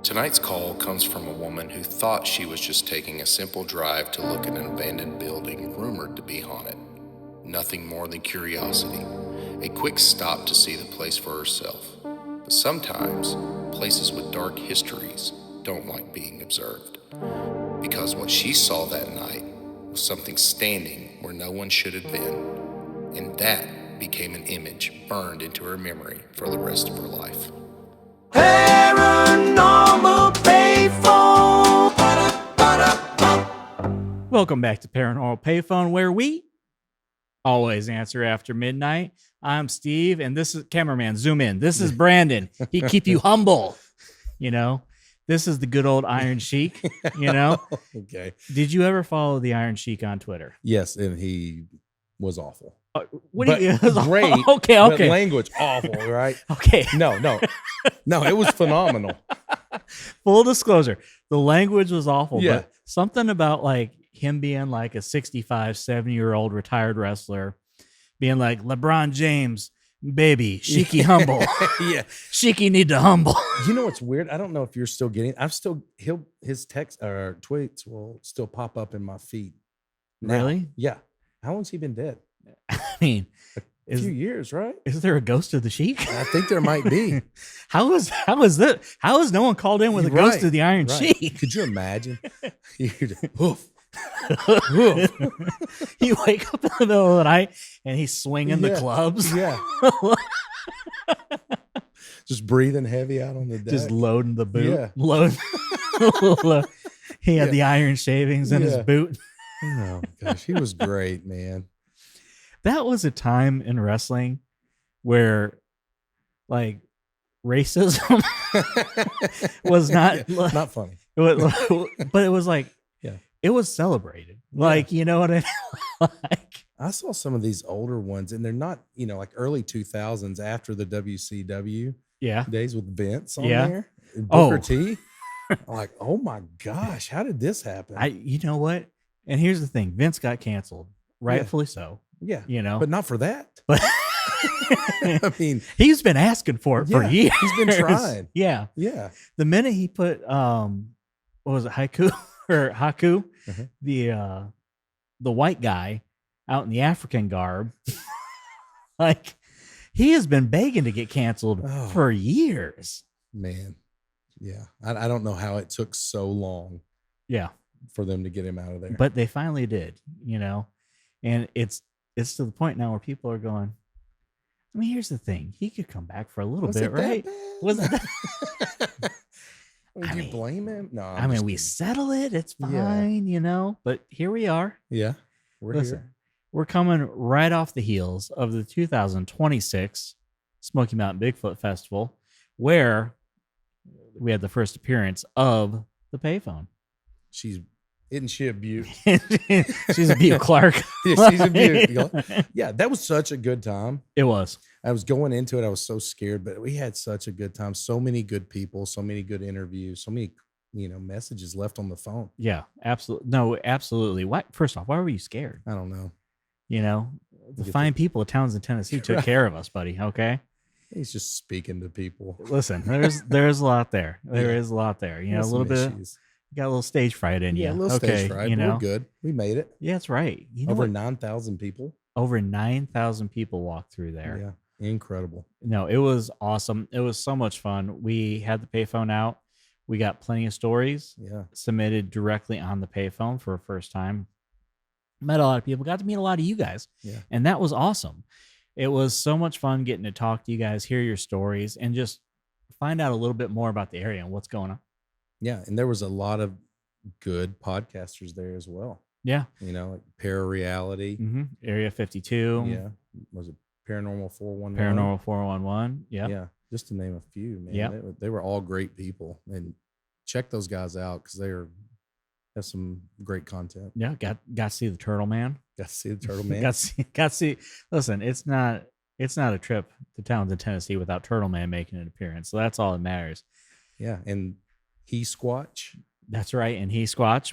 Tonight's call comes from a woman who thought she was just taking a simple drive to look at an abandoned building rumored to be haunted. Nothing more than curiosity, a quick stop to see the place for herself. But sometimes, places with dark histories don't like being observed. Because what she saw that night was something standing where no one should have been, and that became an image burned into her memory for the rest of her life. Paranormal Payphone. Welcome back to Paranormal Payphone, where we always answer after midnight. I'm Steve, and this is cameraman. Zoom in. This is Brandon. He keep you humble. You know, this is the good old Iron Sheik. You know. Okay. Did you ever follow the Iron Sheik on Twitter? Yes, and he was awful. What But do you? great. Okay. But language awful, right? Okay. No. It was phenomenal. Full disclosure, the language was awful. Yeah. But something about like him being like a 65, 70-year-old retired wrestler, being like LeBron James, baby, Sheiky humble. Yeah. Sheiky need to humble. You know what's weird? I don't know if you're still getting. His text or tweets will still pop up in my feed. Now. Really? Yeah. How long's he been dead? I mean, A few years, right? is there a ghost of the Sheik? I think there might be. How is that? How has no one called in with a ghost of the Iron Sheik? Could you imagine? You're just, hoof. You wake up in the middle of the night and he's swinging the Yeah. clubs. Yeah. Just breathing heavy out on the deck. Just loading the boot. Yeah. Load. He had the iron shavings in his Yeah. boot. Oh gosh, he was great, man. That was a time in wrestling where like racism was not Not funny. it was, but it was like, Yeah. it was celebrated. Like, you know what I mean? Like, I saw some of these older ones, and they're not, like early 2000s after the WCW yeah. days with Vince on Yeah. there. And Booker Oh. T. I'm like, oh my gosh, how did this happen? You know what? And here's the thing. Vince got canceled, rightfully so, yeah, you know, but not for that. but I mean, he's been asking for it for Yeah, years. he's been trying. Yeah. yeah, The minute he put, what was it? Haku or Haku, Uh-huh. the white guy out in the African garb, like he has been begging to get canceled Oh. for years. man, yeah. I don't know how it took so long Yeah. for them to get him out of there. But they finally did, and it's to the point now where people are going, I mean, here's the thing. He could come back for a little Was bit, it that right? bad? Wasn't that? Would I you mean- blame him? No, I mean, we settle it. It's Yeah. fine, but here we are. Yeah, we're Listen, here. we're coming right off the heels of the 2026 Smoky Mountain Bigfoot Festival, where we had the first appearance of the payphone. Isn't she a beaut? She's a Butte Clark. Yeah, she's a beaut. Yeah, that was such a good time. It was. I was going into it, I was so scared, but we had such a good time. So many good people, so many good interviews, so many, messages left on the phone. Yeah, absolutely. No, absolutely. Why? First off, why were you scared? I don't know. The Get fine people of Townsend, Tennessee took Right. care of us, buddy. Okay. He's just speaking to people. Listen, there's a lot there. There is Yeah. a lot there. A There's little some bit. issues. You got a little stage fright in you. Yeah, a little okay, stage fright. you But know. we're good. We made it. Yeah, that's right. You know Over what? 9,000 people. Over 9,000 people walked through there. Yeah, incredible. No, it was awesome. It was so much fun. We had the payphone out. We got plenty of stories Yeah, submitted directly on the payphone for a first time. Met a lot of people. Got to meet a lot of you guys. yeah. And that was awesome. It was so much fun getting to talk to you guys, hear your stories, and just find out a little bit more about the area and what's going on. Yeah, and there was a lot of good podcasters there as well. Yeah. Like Parareality. Area 52. Yeah. Was it Paranormal 411? Paranormal 411. Yeah. Yeah, just to name a few, man. Yeah. They were all great people, and check those guys out because have some great content. Yeah. Got to see the Turtle Man. Got to see the Turtle Man. Got to see. Listen, it's not a trip to Townsend, Tennessee without Turtle Man making an appearance. So that's all that matters. Yeah, and He Squatch. That's right. And He Squatch.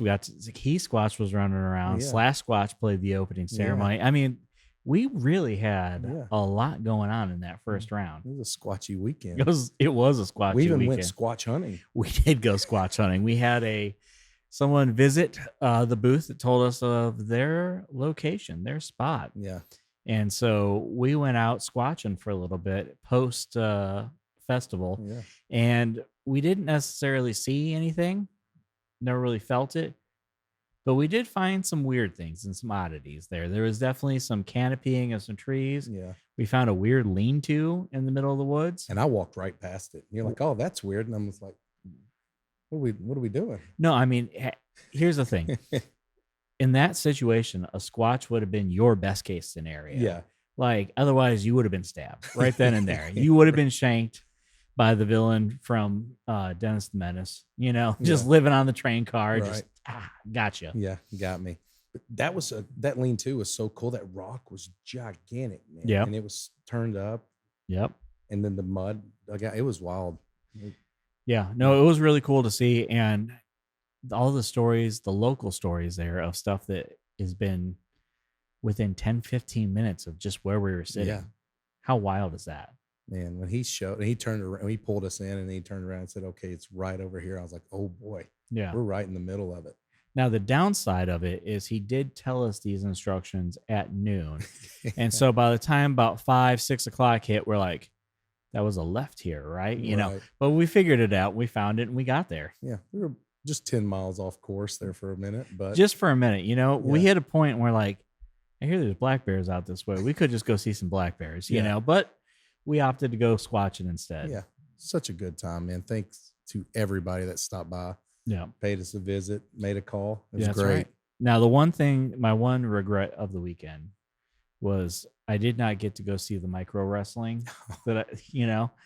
He Squatch was running around. Yeah. Slash Squatch played the opening ceremony. I mean, We really had Yeah. a lot going on in that first round. It was a squatchy weekend. It was a squatchy We even weekend. went squatch hunting. We did go squatch hunting. We had someone visit the booth that told us of their location, their spot. Yeah. And so we went out squatching for a little bit post festival, Yeah. and we didn't necessarily see anything, never really felt it, but we did find some weird things and some oddities there. There was definitely some canopying of some trees. Yeah. We found a weird lean-to in the middle of the woods. And I walked right past it. And you're like, oh, that's weird. And I'm just like, what are we doing? No, I mean, here's the thing. In that situation, a squatch would have been your best case scenario. Yeah. Like, otherwise you would have been stabbed right then and there. You would have been shanked by the villain from Dennis the Menace, just living on the train car. Right. Just, gotcha. Yeah, got me. But that lean-to was so cool. That rock was gigantic, man. Yeah. And it was turned up. Yep. And then the mud, it was wild. Yeah. No, it was really cool to see. And all the stories, the local stories there of stuff that has been within 10, 15 minutes of just where we were sitting. Yeah. How wild is that? Man, when he turned around, he pulled us in and he turned around and said, okay, it's right over here. I was like, oh boy, Yeah. we're right in the middle of it. Now, the downside of it is he did tell us these instructions at noon. And so by the time about 5, 6 o'clock hit, we're like, that was a left here, right? Right. But we figured it out. We found it and we got there. Yeah. We were just 10 miles off course there for a minute, but Just for a minute, we hit a point where like, I hear there's black bears out this way. We could just go see some black bears, but we opted to go squatching instead. yeah, such a good time, man. Thanks to everybody that stopped by, Yeah. paid us a visit, made a call. It was That's great. right. Now, my one regret of the weekend was I did not get to go see the micro wrestling that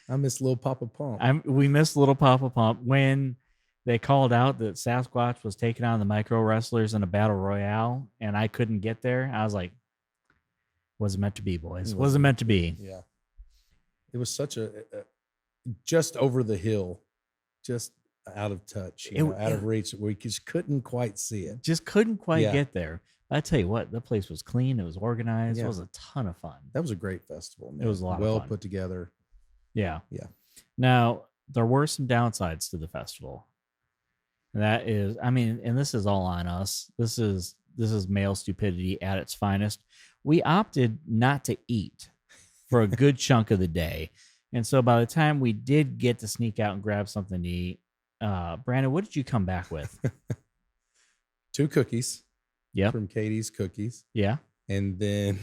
I miss Little Papa Pump. we missed Little Papa Pump when they called out that Sasquatch was taking on the micro wrestlers in a battle royale, and I couldn't get there. I was like, wasn't meant to be, boys. Wasn't meant to be. Yeah. It was such a just over the hill, just out of touch, out of reach. We just couldn't quite see it. Just couldn't quite Yeah. get there. I tell you what, the place was clean. It was organized. Yeah. It was a ton of fun. That was a great festival, man. It was a lot of well fun. put together. Yeah. Yeah. Now, there were some downsides to the festival. And that is, and this is all on us. This is male stupidity at its finest. We opted not to eat for a good chunk of the day. And so by the time we did get to sneak out and grab something to eat, Brandon, what did you come back with? 2 cookies. Yep. From Katie's Cookies. Yeah. And then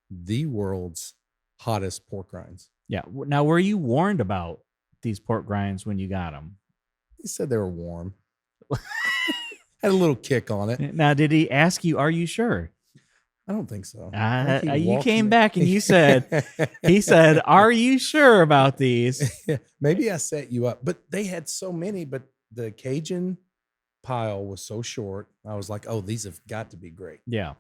the world's hottest pork rinds. Yeah. Now, were you warned about these pork rinds when you got them? He said they were warm. Had a little kick on it. Now, did he ask you, are you sure? I don't think so. I think he You walked came me- back and you said, he said, are you sure about these? Maybe I set you up, but they had so many, but the Cajun pile was so short. I was like, oh, these have got to be great. Yeah.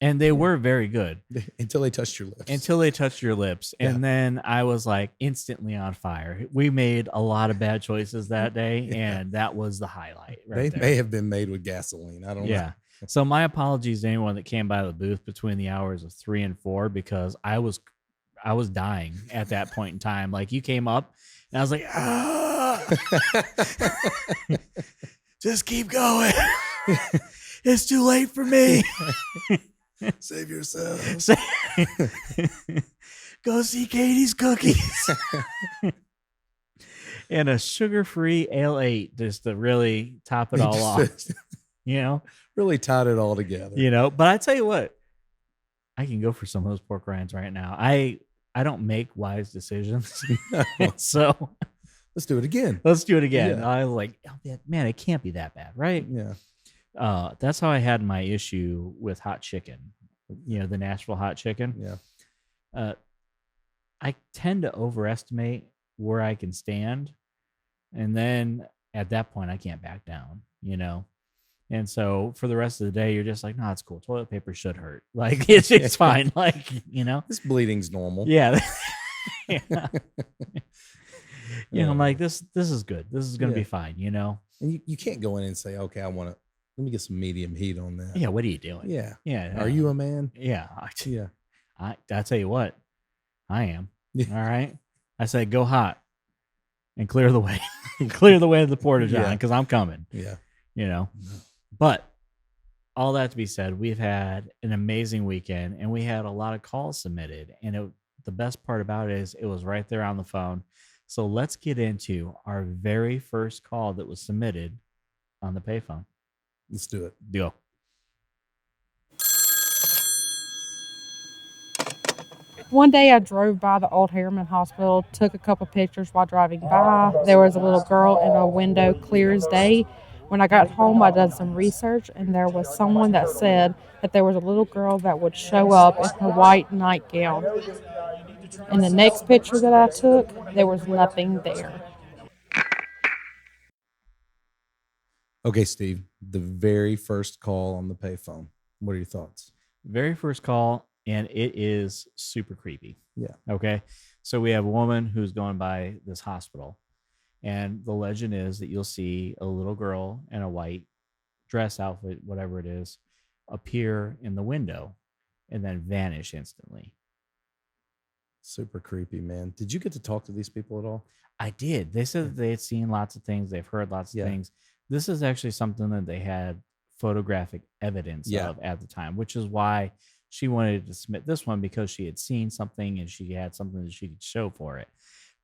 And they were very good Until they touched your lips. until they touched your lips. Yeah. And then I was like instantly on fire. We made a lot of bad choices that day. Yeah. And that was the highlight. They Right there. may have been made with gasoline. I don't know. Yeah. So my apologies to anyone that came by the booth between the hours of 3 and 4, because I was dying at that point in time. Like, you came up and I was like, just keep going. It's too late for me. Save yourself. Go see Katie's Cookies. And a sugar-free Ale 8 just to really top it all off. Really tied it all together. But I tell you what, I can go for some of those pork rinds right now. I don't make wise decisions. So Let's do it again. let's do it again. Yeah. I was like, oh, man, it can't be that bad, right? Yeah. That's how I had my issue with hot chicken, the Nashville hot chicken. Yeah. I tend to overestimate where I can stand. And then at that point, I can't back down, And so for the rest of the day, you're just like, no, it's cool. Toilet paper should hurt. Like, it's fine. Like, This bleeding's normal. Yeah. Yeah. I'm like, this is good. This is going to be fine, And you can't go in and say, okay, let me get some medium heat on that. Yeah, what are you doing? Yeah. Yeah. Are you a man? Yeah. Yeah. I tell you what, I am. Yeah. All right. I said, go hot and clear the way, clear the way to the porta john Yeah. because I'm coming. Yeah. You know, but all that to be said, we've had an amazing weekend and we had a lot of calls submitted. And the best part about it is it was right there on the phone. So let's get into our very first call that was submitted on the payphone. Let's do it. Go. One day I drove by the old Harriman Hospital, took a couple pictures while driving by. There was a little girl in a window clear as day. When I got home, I did some research, and there was someone that said that there was a little girl that would show up in her white nightgown. In the next picture that I took, there was nothing there. Okay, Steve, the very first call on the payphone. What are your thoughts? Very first call, and it is super creepy. Yeah. Okay. So we have a woman who's going by this hospital, and the legend is that you'll see a little girl in a white dress outfit, whatever it is, appear in the window and then vanish instantly. Super creepy, man. Did you get to talk to these people at all? I did. They said that they had seen lots of things. They've heard lots of Yeah. things. This is actually something that they had photographic evidence Yeah. of at the time, which is why she wanted to submit this one because she had seen something and she had something that she could show for it.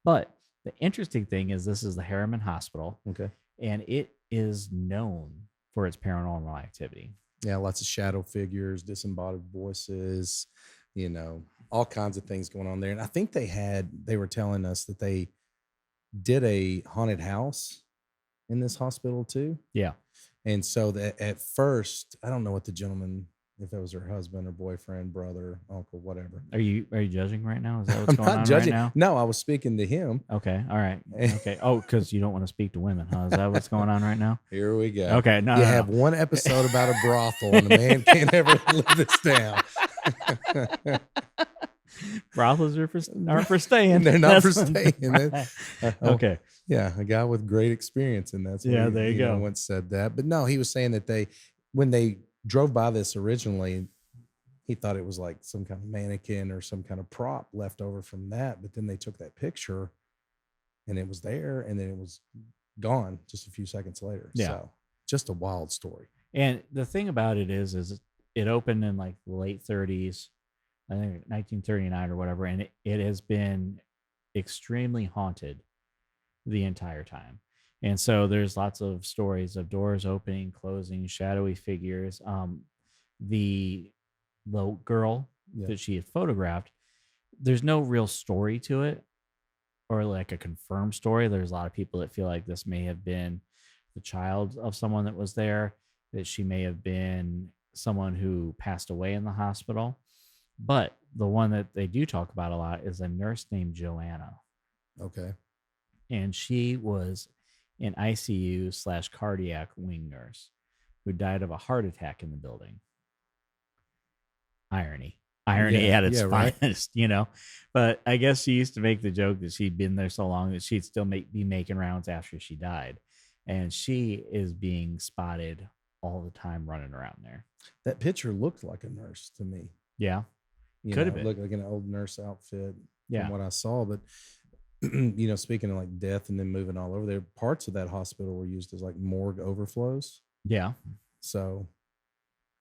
But the interesting thing is this is the Harriman Hospital, Okay. and it is known for its paranormal activity. Yeah, lots of shadow figures, disembodied voices, all kinds of things going on there. And I think they were telling us that they did a haunted house in this hospital too. Yeah. And so that at first, I don't know what the gentleman, if it was her husband or boyfriend, brother, uncle, whatever. Are you judging right now? Is that what's I'm going not on judging. right now? No, I was speaking to him. Okay. All right. Okay. Oh, because you don't want to speak to women, huh? Is that what's going on right now? Here we go. Okay. No. You no, have no. one episode about a brothel, and a man can't ever live this down. Brothels aren't for staying. They're not for That's- staying. Right. Okay. Yeah, a guy with great experience, and that's what Yeah, he, there you go. once said that. But no, he was saying that when they drove by this originally, he thought it was like some kind of mannequin or some kind of prop left over from that. But then they took that picture, and it was there, and then it was gone just a few seconds later. Yeah. So just a wild story. And the thing about it is it opened in like the late 30s, I think 1939 or whatever, and it has been extremely haunted the entire time. And so there's lots of stories of doors opening, closing, shadowy figures. The girl Yeah. that she had photographed, there's no real story to it or like a confirmed story. There's a lot of people that feel like this may have been the child of someone that was there, that she may have been someone who passed away in the hospital. But the one that they do talk about a lot is a nurse named Joanna. Okay. And she was an ICU/cardiac wing nurse who died of a heart attack in the building. Irony Yeah, at its yeah, right. finest, But I guess she used to make the joke that she'd been there so long that she'd still be making rounds after she died. And she is being spotted all the time running around there. That picture looked like a nurse to me. Yeah. You Could know, have been. Looked like an old nurse outfit Yeah. from what I saw. But, speaking of like death and then moving all over there, parts of that hospital were used as like morgue overflows. Yeah. So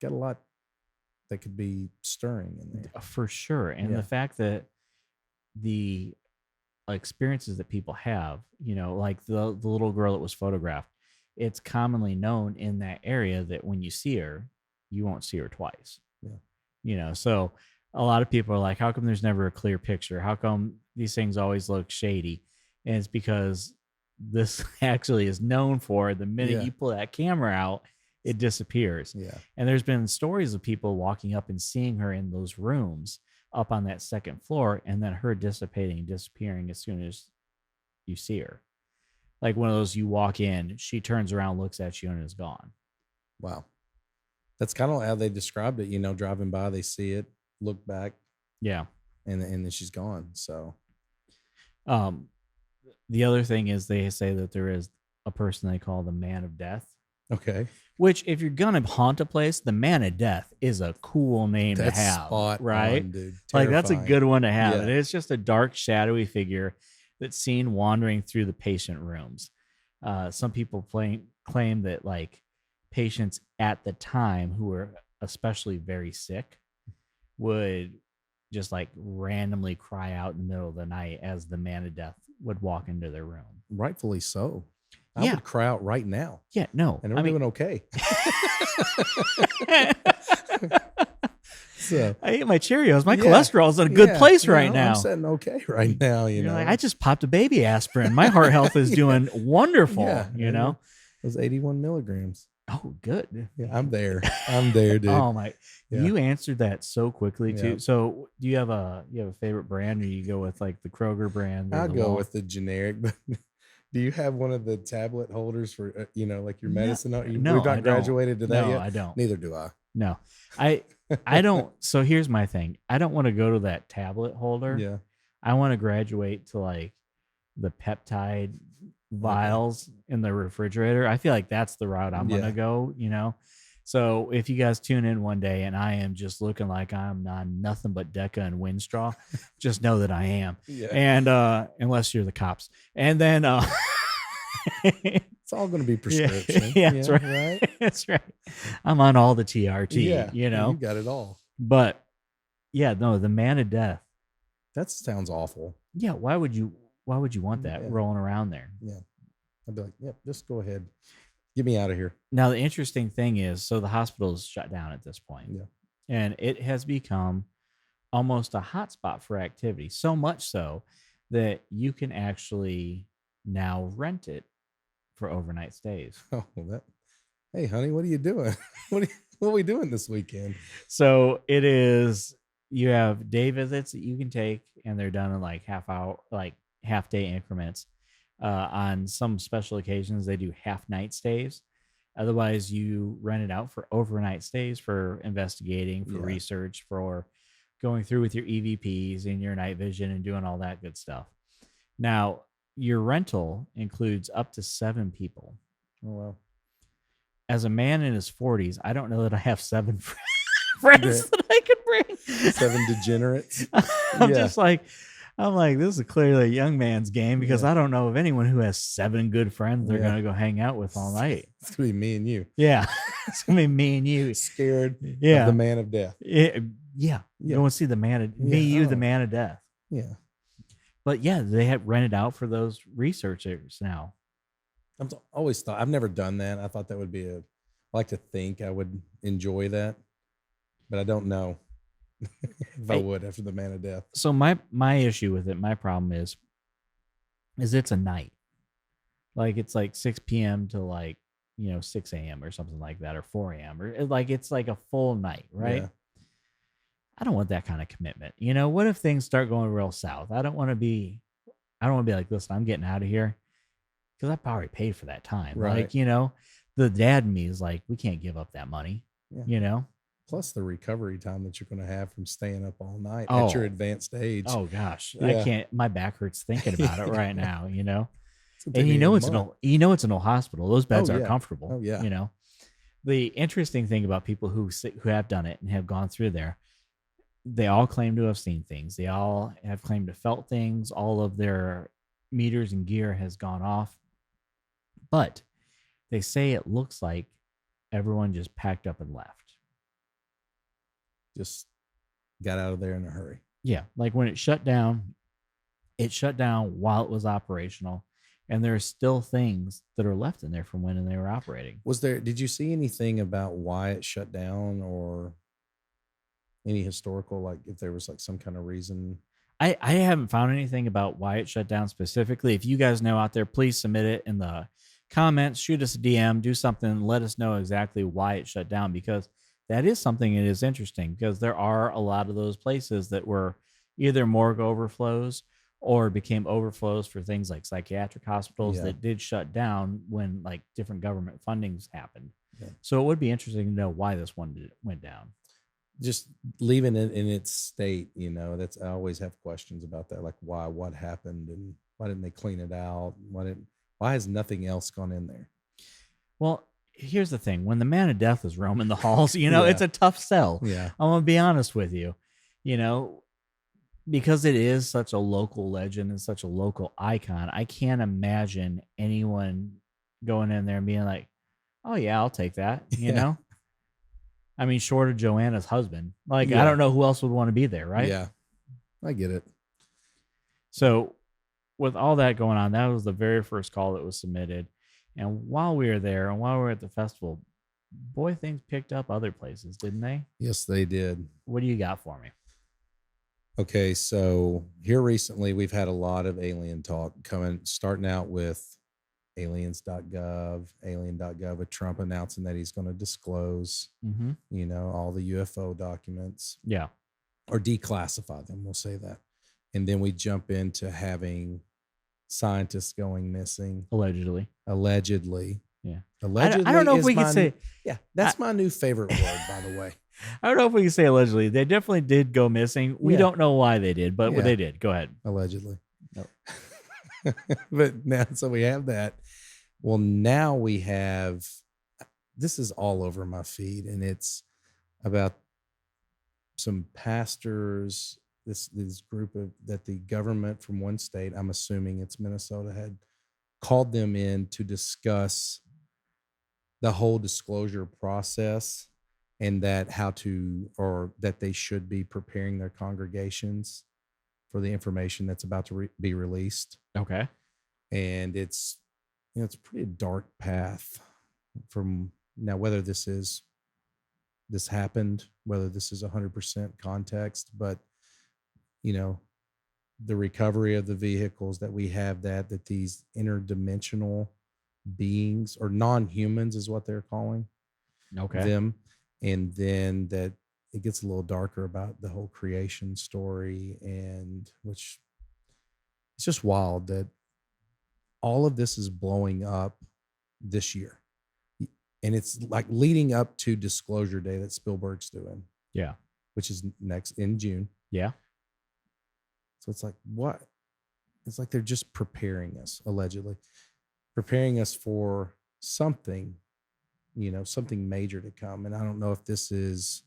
got a lot that could be stirring in there. For sure. And Yeah. the fact that the experiences that people have, like the little girl that was photographed, it's commonly known in that area that when you see her, you won't see her twice. Yeah. So a lot of people are like, how come there's never a clear picture? How come these things always look shady? And it's because this actually is known for the minute Yeah. you pull that camera out, it disappears. Yeah. And there's been stories of people walking up and seeing her in those rooms up on that second floor, and then her dissipating and disappearing as soon as you see her. Like one of those, you walk in, she turns around, looks at you, and is gone. Wow. That's kind of how they described it. Driving by, they see it, look back, Yeah. and then she's gone. So The other thing is they say that there is a person they call the man of death Okay. Which, if you're gonna haunt a place, the Man of Death is a cool name That's to have, spot right? on, dude. Like that's a Terrifying. good one to have. Yeah. And it's just a dark, shadowy figure that's seen wandering through the patient rooms. Some people claim that like patients at the time who were especially very sick would just like randomly cry out in the middle of the night as the Man of Death would walk into their room. Rightfully so. I Yeah. would cry out right now. Yeah, no. And we're doing okay. So I ate my Cheerios. My Yeah. cholesterol's in a good yeah, place you right know, now. I'm sitting okay right now. You You're know, like, I just popped a baby aspirin. My heart health is doing wonderful. Yeah, You know? it was 81 milligrams. Oh, good. Yeah, I'm there. I'm there, dude. Oh my! Yeah. You answered that so quickly too. Yeah. So, do you have a favorite brand, or you go with like the Kroger brand? or I'll the go Wal- with the generic. But do you have one of the tablet holders for like your No, medicine? no, We've I not don't. graduated to that No, yet. I don't. Neither do I. No, I don't. So here's my thing. I don't want to go to that tablet holder. Yeah. I want to graduate to like the peptide vials in the refrigerator. I feel like that's the route I'm Yeah. gonna go, So if you guys tune in one day and I am just looking like I'm on nothing but Deca and Winstraw, just know that I am. Yeah. And unless you're the cops. And then It's all going to be prescription. yeah, that's right. That's right. I'm on all the TRT, Yeah. you You got it all. But yeah, no, the Man of Death. That sounds awful. Yeah, why would you want that Yeah. rolling around there? Yeah. I'd be like, yep, just go ahead. Get me out of here. Now the interesting thing is, so the hospital is shut down at this point. Yeah. And it has become almost a hotspot for activity. So much so that you can actually now rent it for overnight stays. Oh, hey, honey, what are you doing? what are we doing this weekend? So it is, you have day visits that you can take, and they're done in like half day increments. On some special occasions, they do half night stays. Otherwise, you rent it out for overnight stays for investigating, for Yeah. research, for going through with your EVPs and your night vision and doing all that good stuff. Now, your rental includes up to 7 people. Oh, well. As a man in his 40s, I don't know that I have 7 friends that I could bring. 7 degenerates. I'm Yeah. just like, this is clearly a young man's game because Yeah. I don't know of anyone who has 7 good friends they're Yeah. going to go hang out with all night. It's going to be me and you. Yeah. It's going to be me and you. Scared Yeah. of the Man of Death. Yeah. Yeah. Go and see the Man of Yeah. you, the Oh. Man of Death. Yeah. But yeah, they have rented out for those researchers now. Always thought, I've never done that. I thought that would be I like to think I would enjoy that, but I don't know if I Hey. would after the Man of Death. So my issue with it, my problem is it's a night. Like it's like 6 p.m. to like, 6 a.m. or something like that, or 4 a.m. or like it's like a full night, right? Yeah. I don't want that kind of commitment. What if things start going real south? I don't want to be like, listen, I'm getting out of here because I probably paid for that time. Right. Like, the dad in me is like, we can't give up that money, Yeah. Plus the recovery time that you're going to have from staying up all night Oh. at your advanced age. Oh gosh, Yeah. I can't, my back hurts thinking about it right now, It's gonna And take me a it's month. it's an old hospital. Those beds Oh, are yeah. comfortable. Oh, yeah. The interesting thing about people who have done it and have gone through there, they all claim to have seen things. They all have claimed to felt things. All of their meters and gear has gone off, but they say it looks like everyone just packed up and left. Just got out of there in a hurry. Yeah, like when it shut down while it was operational. And there are still things that are left in there from when they were operating. Did you see anything about why it shut down or any historical, like if there was like some kind of reason? I haven't found anything about why it shut down specifically. If you guys know out there, please submit it in the comments, shoot us a DM, do something, let us know exactly why it shut down, because that is something that is interesting, because there are a lot of those places that were either morgue overflows or became overflows for things like psychiatric hospitals that did shut down when like different government fundings happened. Yeah. So it would be interesting to know why this one went down. Just leaving it in its state, I always have questions about that. Like what happened, and why didn't they clean it out? Why has nothing else gone in there? Well, here's the thing: when the man of death is roaming the halls, it's a tough sell. Yeah. I'm gonna be honest with you, because it is such a local legend and such a local icon. I can't imagine anyone going in there and being like, "Oh yeah, I'll take that." I mean, short of Joanna's husband, I don't know who else would want to be there, right? Yeah, I get it. So, with all that going on, that was the very first call that was submitted. And while we were there and while we were at the festival, boy, things picked up other places, didn't they? Yes, they did. What do you got for me? Okay, so here recently we've had a lot of alien talk starting out with alien.gov with Trump announcing that he's going to disclose, all the UFO documents. Yeah. Or declassify them, we'll say that. And then we jump into having scientists going missing. Allegedly. Yeah. I don't know if we can say. Yeah, that's my new favorite word, by the way. I don't know if we can say allegedly. They definitely did go missing. We don't know why they did, but they did. Go ahead. Allegedly. Nope. But now, so we have that. Well, now we have, this is all over my feed, and it's about some pastors, this group that the government from one state, I'm assuming it's Minnesota, had called them in to discuss the whole disclosure process and that that they should be preparing their congregations for the information that's about to be released. Okay. And it's a pretty dark path from now, whether this happened, whether this is 100% context, but the recovery of the vehicles that we have, that these interdimensional beings or non-humans is what they're calling them. And then that it gets a little darker about the whole creation story, and which it's just wild that all of this is blowing up this year. And it's like leading up to Disclosure Day that Spielberg's doing. Yeah. Which is next in June. Yeah. So it's like, what? It's like they're just preparing us, allegedly. Preparing us for something, something major to come. And I don't know if this is,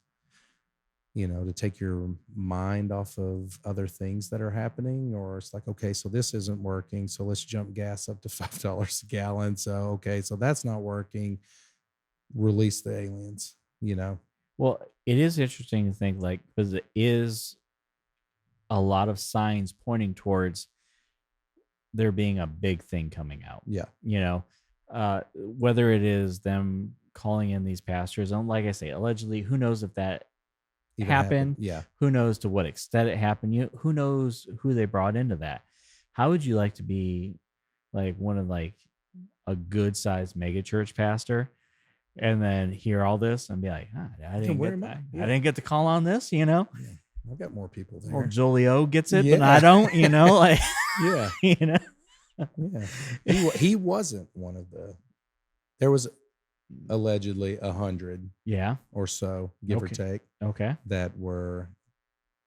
to take your mind off of other things that are happening, or it's like, okay, so this isn't working, so let's jump gas up to $5 a gallon. So, okay, so that's not working. Release the aliens, Well, it is interesting to think, because it is a lot of signs pointing towards there being a big thing coming out. Yeah. Whether it is them calling in these pastors, and like I say, allegedly, who knows if that happened? Yeah. Who knows to what extent it happened? Who knows who they brought into that? How would you like to be one of a good sized mega church pastor, and then hear all this and be like, I didn't get to call on this, Yeah. I've got more people there. Well, Jolio gets it, but I don't, Yeah. Yeah. He wasn't one of there was allegedly 100 or so, give or take, that were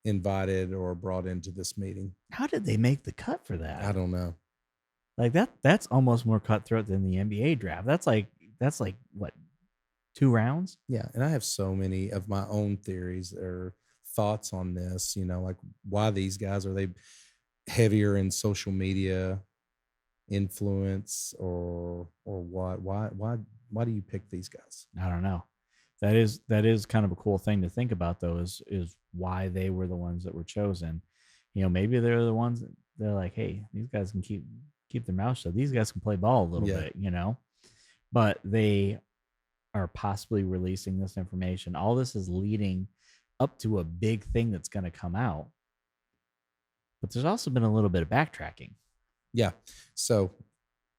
invited or brought into this meeting. How did they make the cut for that? I don't know. That's almost more cutthroat than the NBA draft. That's like what, 2 rounds? Yeah. And I have so many of my own theories or thoughts on this, why these guys, are they heavier in social media influence or what? Why do you pick these guys? I don't know. That is kind of a cool thing to think about, though, is why they were the ones that were chosen. Maybe they're the ones that they're like, hey, these guys can keep their mouth shut. These guys can play ball a little bit, but they are possibly releasing this information. All this is leading up to a big thing that's going to come out. But there's also been a little bit of backtracking. Yeah. So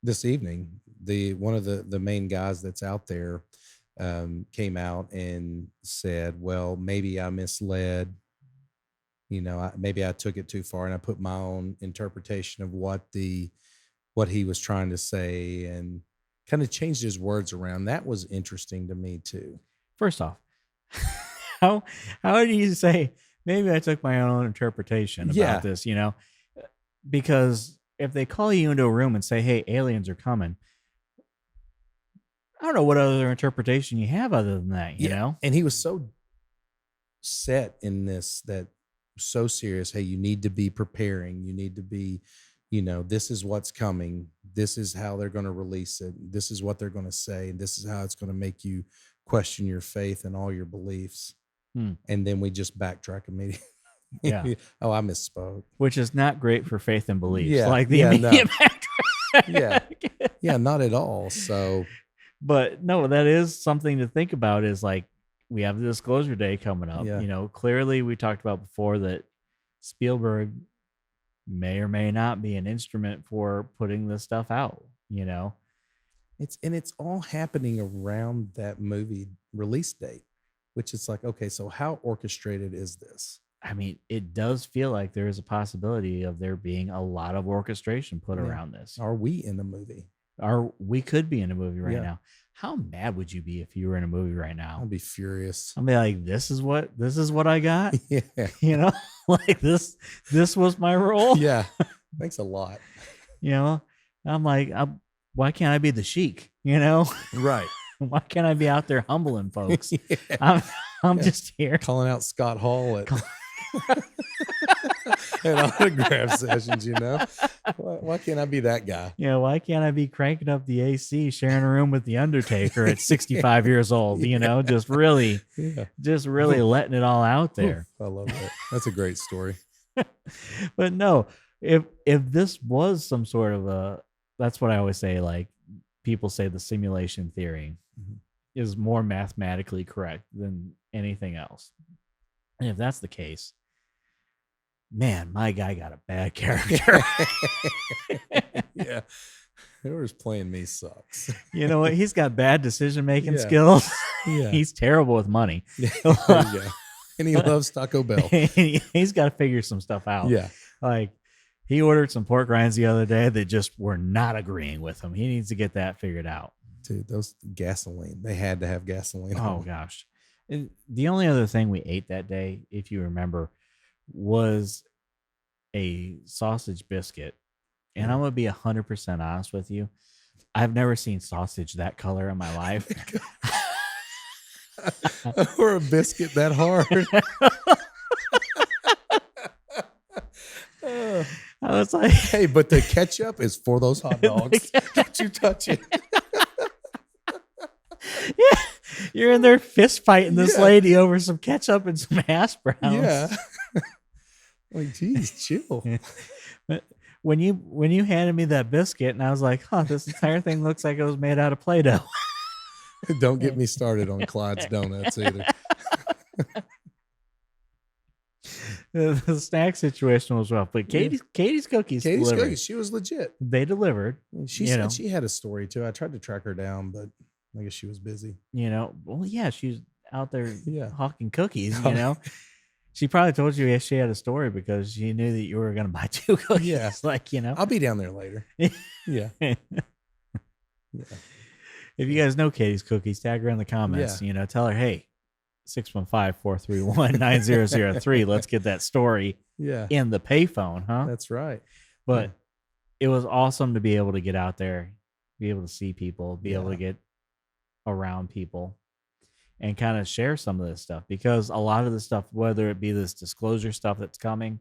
this evening, one of the main guys that's out there came out and said, well, maybe I misled, maybe I took it too far and I put my own interpretation of what he was trying to say, and kind of changed his words around. That was interesting to me too. First off, how do you say, maybe I took my own interpretation about this, Because if they call you into a room and say, hey, aliens are coming, I don't know what other interpretation you have other than that, you know? And he was so set in this, that so serious. Hey, you need to be preparing. You need to be, this is what's coming. This is how they're going to release it. This is what they're going to say. This is how it's going to make you question your faith and all your beliefs. And then we just backtrack immediately. Yeah. Oh, I misspoke. Which is not great for faith and beliefs. Yeah, Like the yeah, immediate no. backtrack. Yeah, not at all. So, but no, that is something to think about, is like, we have the disclosure day coming up. Yeah. Clearly we talked about before that Spielberg may or may not be an instrument for putting this stuff out, it's all happening around that movie release date, which is like, okay, so how orchestrated is this? I mean, it does feel like there is a possibility of there being a lot of orchestration put around this. Are we in the movie? We could be in a movie right Yeah. now. How mad would you be if you were in a movie right now? I'd be furious. I'd be like, this is what I got. Yeah. Like this was my role. Yeah. Thanks a lot. I'm like, why can't I be the Sheik? Right. Why can't I be out there humbling folks? Yeah. I'm just here. Calling out Scott Hall at autograph sessions, Why can't I be that guy? Why can't I be cranking up the AC, sharing a room with the Undertaker at 65 years old? Just really letting it all out there. I love that. That's a great story. But no, if this was some sort of that's what I always say, like people say the simulation theory is more mathematically correct than anything else. And if that's the case, man, my guy got a bad character. Yeah. Whoever's playing me sucks. You know what? He's got bad decision-making Yeah. skills. Yeah. He's terrible with money. There you go. And he loves Taco Bell. He's got to figure some stuff out. Yeah. Like, he ordered some pork rinds the other day that just were not agreeing with him. He needs to get that figured out. Dude, those gasoline. They had to have gasoline. Oh, gosh. And the only other thing we ate that day, if you remember, was a sausage biscuit. And I'm going to be 100% honest with you. I've never seen sausage that color in my life. Or a biscuit that hard. I was like, Hey, but the ketchup is for those hot dogs. Don't you touch it. yeah, you're in there fist fighting this Yeah. lady over some ketchup and some hash browns. Yeah. Like, geez, chill. But when you handed me that biscuit, and I was like, this entire thing looks like it was made out of Play-Doh. Don't get me started on Clyde's Donuts either. The snack situation was rough, but Katie's cookies Katie's delivered. cookies, she was legit. They delivered. She said she had a story too. I tried to track her down, but I guess she was busy. Well, yeah, she's out there Yeah. hawking cookies. She probably told you she had a story because she knew that you were going to buy 2 cookies. Yeah. I'll be down there later. Yeah. Yeah. If you guys know Katie's cookies, tag her in the comments. Tell her, hey, 615-431-9003. Let's get that story Yeah. in the payphone, huh? That's right. But it was awesome to be able to get out there, be able to see people, be able to get around people and kind of share some of this stuff, because a lot of the stuff, whether it be this disclosure stuff that's coming,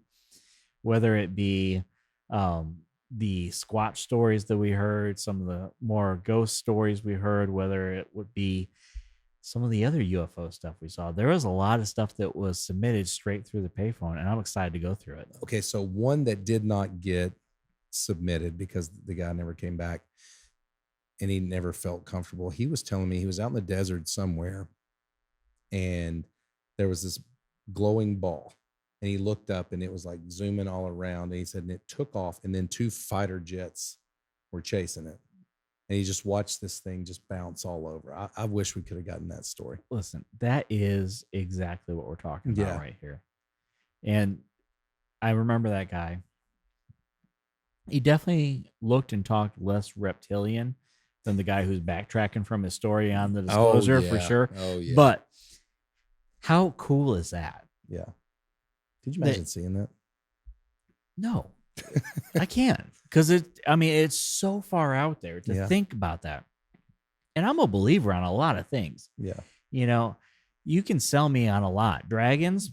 whether it be the Squatch stories that we heard, some of the more ghost stories we heard, whether it would be some of the other UFO stuff we saw, there was a lot of stuff that was submitted straight through the payphone, and I'm excited to go through it. Okay, so one that did not get submitted because the guy never came back and he never felt comfortable. He was telling me he was out in the desert somewhere and there was this glowing ball, and he looked up and it was like zooming all around, and he said, and it took off, and then 2 fighter jets were chasing it. And he just watched this thing just bounce all over. I wish we could have gotten that story. Listen, that is exactly what we're talking about right here. And I remember that guy. He definitely looked and talked less reptilian than the guy who's backtracking from his story on the disclosure, for sure. Oh, yeah. But how cool is that? Yeah. Did you imagine seeing that? No, I can't. Because it's so far out there to think about that. And I'm a believer on a lot of things. Yeah. You know, you can sell me on a lot. Dragons,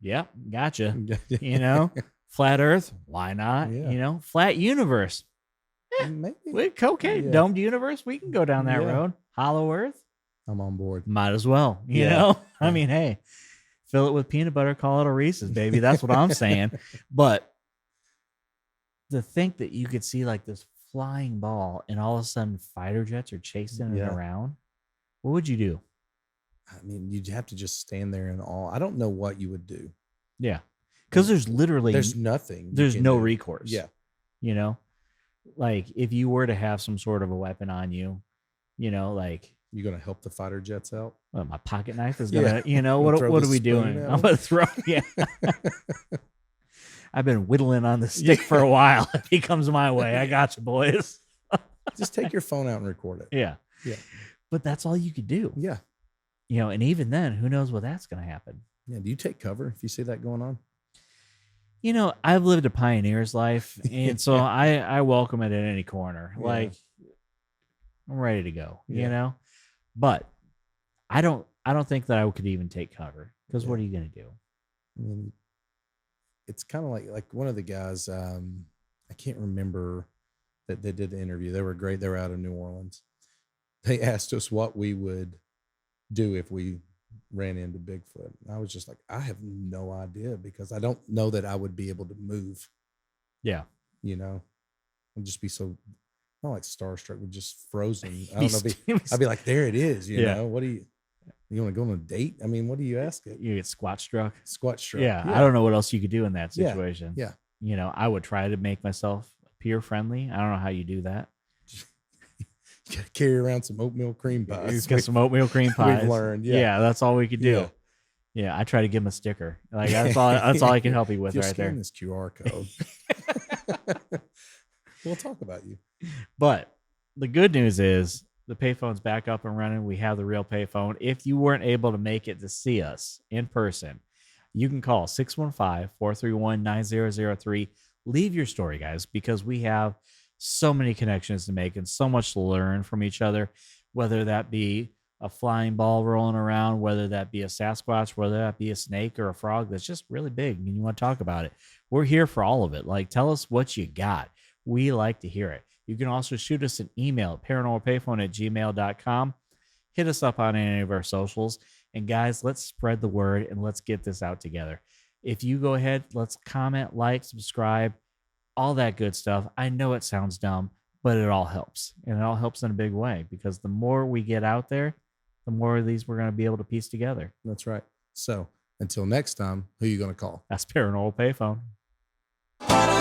yep, gotcha. You know, flat Earth, why not? Yeah. You know, flat universe, Maybe. okay, Yeah. domed universe, we can go down that Yeah. road. Hollow Earth, I'm on board. might as well. You Yeah. know, I Yeah. mean, hey, fill it with peanut butter, call it a Reese's, baby. That's what I'm saying. But to think that you could see like this flying ball and all of a sudden fighter jets are chasing it Yeah. around, what would you do? I mean, you'd have to just stand there in awe. I don't know what you would do. Yeah. Because there's literally There's nothing. you there's can no do. recourse. Yeah. You know, like if you were to have some sort of a weapon on you, you know, like You gonna help the fighter jets out? well, my pocket knife is Yeah. gonna, you know, Gonna what throw what the are we spoon doing? at I'm 'em? gonna throw, yeah. I've been whittling on the stick for a while. If he comes my way, I got you, boys. Just take your phone out and record it. Yeah. Yeah. But that's all you could do. Yeah. You know, and even then, who knows what that's gonna happen. Yeah. Do you take cover if you see that going on? You know, I've lived a pioneer's life, and so I welcome it at any corner. Yeah. Like I'm ready to go, Yeah. you know. But I don't think that I could even take cover because what are you gonna do? I mean, it's kind of like one of the guys. I can't remember that they did the interview. They were great. They were out of New Orleans. They asked us what we would do if we ran into Bigfoot. And I was just like, I have no idea because I don't know that I would be able to move. Yeah. You know, I'd just be so not like starstruck, but just frozen. I don't know. I'd be like, there it is. You Yeah. know, what do you want to go on a date? I mean, what do you ask it? You get squat struck. Squat struck. Yeah, I don't know what else you could do in that Yeah. situation. Yeah. You know, I would try to make myself peer friendly. I don't know how you do that. You got to carry around some oatmeal cream You pies. get some oatmeal cream pies. We've learned. Yeah. Yeah. That's all we could do. Yeah. Yeah, I try to give him a sticker. Like that's all. That's all I can help you with If you right there. scan this QR code. We'll talk about you. But the good news is the payphone's back up and running. We have the real payphone. If you weren't able to make it to see us in person, you can call 615-431-9003. Leave your story, guys, because we have so many connections to make and so much to learn from each other, whether that be a flying ball rolling around, whether that be a Sasquatch, whether that be a snake or a frog that's just really big and you want to talk about it. We're here for all of it. Like, tell us what you got. We like to hear it. You can also shoot us an email at paranormalpayphone@gmail.com. Hit us up on any of our socials. And guys, let's spread the word and let's get this out together. If you go ahead, let's comment, like, subscribe, all that good stuff. I know it sounds dumb, but it all helps. And it all helps in a big way because the more we get out there, the more of these we're going to be able to piece together. That's right. So until next time, who are you going to call? That's Paranormal Payphone. Paranormal